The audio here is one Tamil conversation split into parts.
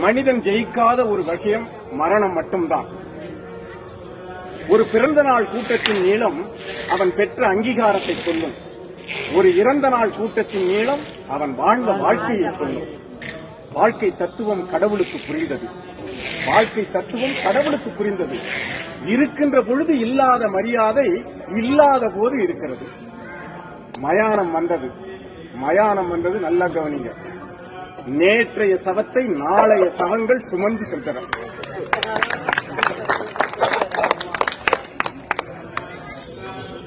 மனிதன் ஜெயிக்காத ஒரு விஷயம் மரணம் மட்டும்தான். ஒரு பிறந்த நாள் கூட்டத்தின் நீளம் அவன் பெற்ற அங்கீகாரத்தை சொல்லும். ஒரு இறந்த நாள் கூட்டத்தின் நீளம் அவன் வாழ்ந்த வாழ்க்கையை சொல்லும். வாழ்க்கை தத்துவம் கடவுளுக்கு புரிந்தது. வாழ்க்கை தத்துவம் கடவுளுக்கு புரிந்தது. இருக்கின்ற பொழுது இல்லாத மரியாதை இல்லாத போது இருக்கிறது. மயானம் வந்தது. மயானம் வந்தது, நல்லா கவனிங்க. நேற்றைய சவத்தை நாளைய சவங்கள் சுமந்து சென்றன.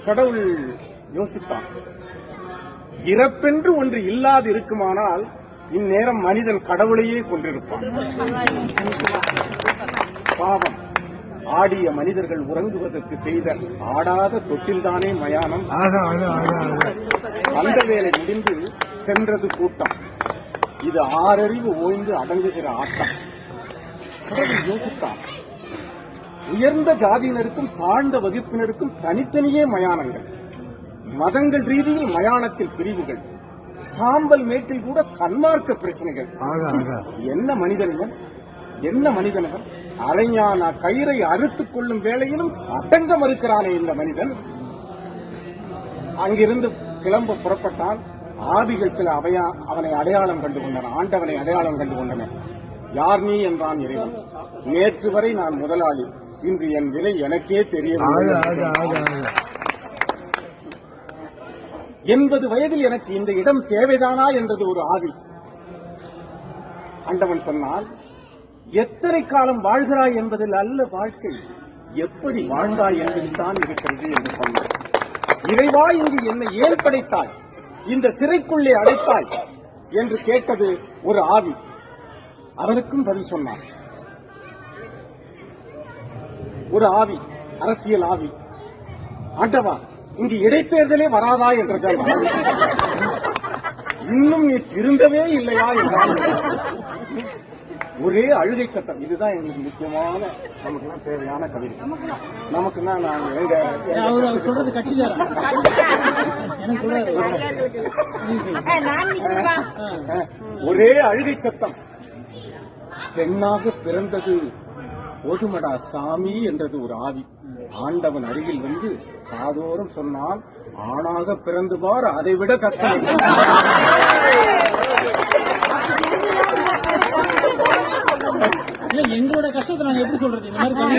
கடவுள் யோசித்தான், இறப்பென்று ஒன்று இல்லாது இருக்குமானால் இந்நேரம் மனிதன் கடவுளையே கொண்டிருப்பான். பாவம், ஆடிய மனிதர்கள் உறங்குவதற்கு செய்த ஆடாத தொட்டில்தானே மயானம். அந்த வேலை முடிந்து சென்றது கூட்டம். இது ஆறறிவு ஓய்ந்து அடங்குகிற ஆட்டம். கடவுள் யோசித்தான், உயர்ந்த ஜாதியினருக்கும் தாழ்ந்த வகுப்பினருக்கும் தனித்தனியே மயானங்கள், மதங்கள் ரீதியில் மயானத்தில் பிரிவுகள், சாம்பல் மேட்டில் கூட சன்மார்க்க பிரச்சனைகள். என்ன மனிதனிடம், என்ன மனிதனிடம் அரைஞான கயிறை அறுத்துக் கொள்ளும் வேளையிலும் அடங்க மறுக்கிறானே இந்த மனிதன். அங்கிருந்து கிளம்ப புறப்பட்டால் ஆவிகள் சில அவனை அடையாளம் கண்டு கொண்டன. ஆண்டவனை அடையாளம் கண்டு கொண்டன. யார் நீ என்றான் இறைவன். நேற்று வரை நான் முதலாளி, இன்று என் விலை எனக்கே தெரியவில்லை. 80 வயதில் எனக்கு இந்த இடம் தேவைதானா என்றது ஒரு ஆவி. ஆண்டவன் சொன்னால், எத்தனை காலம் வாழ்கிறாய் என்பதில் அல்ல வாழ்க்கை, எப்படி வாழ்ந்தாய் என்பதில் தான் இருக்கிறது என்று சொன்னார். இறைவா, இங்கு என்னை ஏன் படைத்தாய், இந்த சிறைக்குள்ளே அடைத்தாய் என்று கேட்டது ஒரு ஆவி. அவருக்கும் பதில் சொன்னார் ஒரு ஆவி, அரசியல் ஆவி. ஆண்டவா, இங்கு இடைத்தேர்தலே வராதா என்றால், இன்னும் நீ திருந்தவே இல்லையா என்றால் ஒரே அழுகை சத்தம். இதுதான் எங்களுக்கு முக்கியமான, நமக்கு தேவையான கவிதை. நமக்குன்னா நாங்க எங்க சொல்றது கட்சிதாரன் ஒரே அழுகை சத்தம். பெண்ணாக பிறந்தது போதுமடா சாமி என்றது ஒரு ஆவி. ஆண்டவன் அருகில் வந்து காதோறும் சொன்னால், ஆணாக பிறந்து பார், அதை விட கஷ்டம். எங்களோட கஷ்டத்தை நாங்க எப்படி சொல்றது? இந்த மாதிரி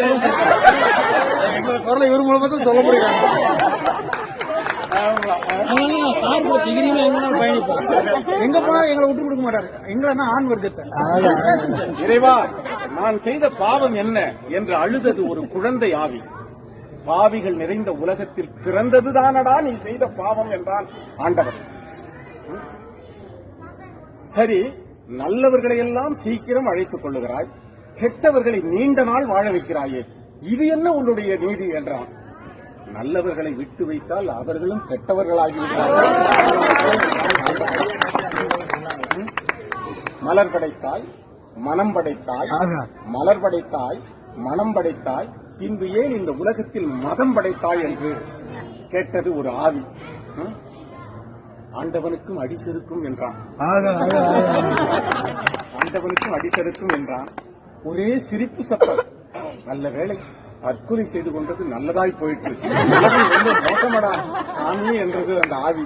எங்களோட குரலை இவர் மூலமா தான் சொல்ல முடியும். எங்க போனாலும் எங்களை விட்டு கொடுக்க மாட்டாரு. எங்களை ஆண் வர்க்கத்தை. இறைவா, நான் செய்த பாவம் என்ன என்று அழுதது ஒரு குழந்தை ஆவி. பாவிகள் நிறைந்த உலகத்தில் பிறந்ததுதானடா நீ செய்த பாவம் என்றான் ஆண்டவர். சரி, நல்லவர்களை எல்லாம் சீக்கிரம் அழைத்துக் கொள்ளுகிறாய், கெட்டவர்களை நீண்ட நாள் வாழ வைக்கிறாயே, இது என்ன உன்னுடைய நீதி என்றான். நல்லவர்களை விட்டு வைத்தால் அவர்களும் கெட்டவர்களாகிவிட்டார்கள். மலர் படைத்தாய், மனம் படைத்தாய், மலர் படைத்தாய், மனம் படைத்தாய், பின்பு ஏன் இந்த உலகத்தில் மதம் படைத்தாய் என்று கேட்டது ஒரு ஆவி. ஆண்டவனுக்கும் அடிசெருக்கும் என்றான். ஆண்டவனுக்கும் அடிசெருக்கும் என்றான். ஒரே சிரிப்பு சத்தம். நல்ல வேளை, தற்கொலை செய்து கொண்டது நல்லதாய் போயிட்டு, ரொம்ப மோசமடா சாமி என்றது அந்த ஆவி.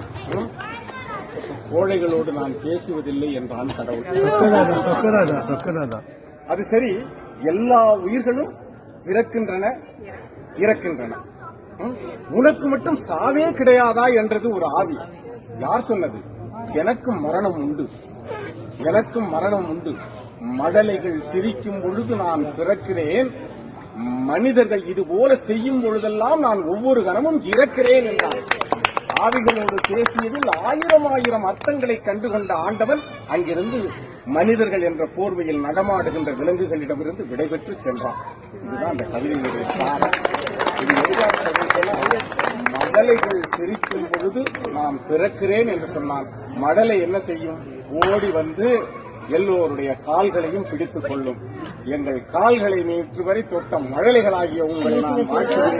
கோழைகளோடு நான் பேசுவதில்லை என்றான் கடவுள். அது சரி, எல்லா உயிர்களும் பிறக்கின்றன, இறக்கின்றன, உனக்கு மட்டும் சாவே கிடையாதா என்றது ஒரு ஆவி. யார் சொன்னது? எனக்கும் மரணம் உண்டு, எனக்கும் மரணம் உண்டு. மடலைகள் சிரிக்கும் பொழுது நான் பிறக்கிறேன், மனிதர்கள் இதுபோல செய்யும் பொழுதெல்லாம் நான் ஒவ்வொரு கணமும் இறக்கிறேன் என்றான். ஆவிகளோடு பேசியதில் 1000 அர்த்தங்களை கண்டுகொண்ட ஆண்டவன் அங்கிருந்து மனிதர்கள் என்ற போர்வையில் நடமாடுகின்ற விலங்குகளிடமிருந்து விடைபெற்று சென்றான். இதுதான் அந்த கவிதையுடைய சாரம். இது மடலைகள் சிரிக்கும் பொழுது நான் பிறக்கிறேன் என்று சொன்னான். மடலை என்ன செய்யும்? ஓடி வந்து எல்லோருடைய கால்களையும் பிடித்துக் கொள்ளும். எங்கள் கால்களை நேற்று வரை தொட்ட மழலைகளாகிய உங்களை நான் வாழ்த்துகிறேன்.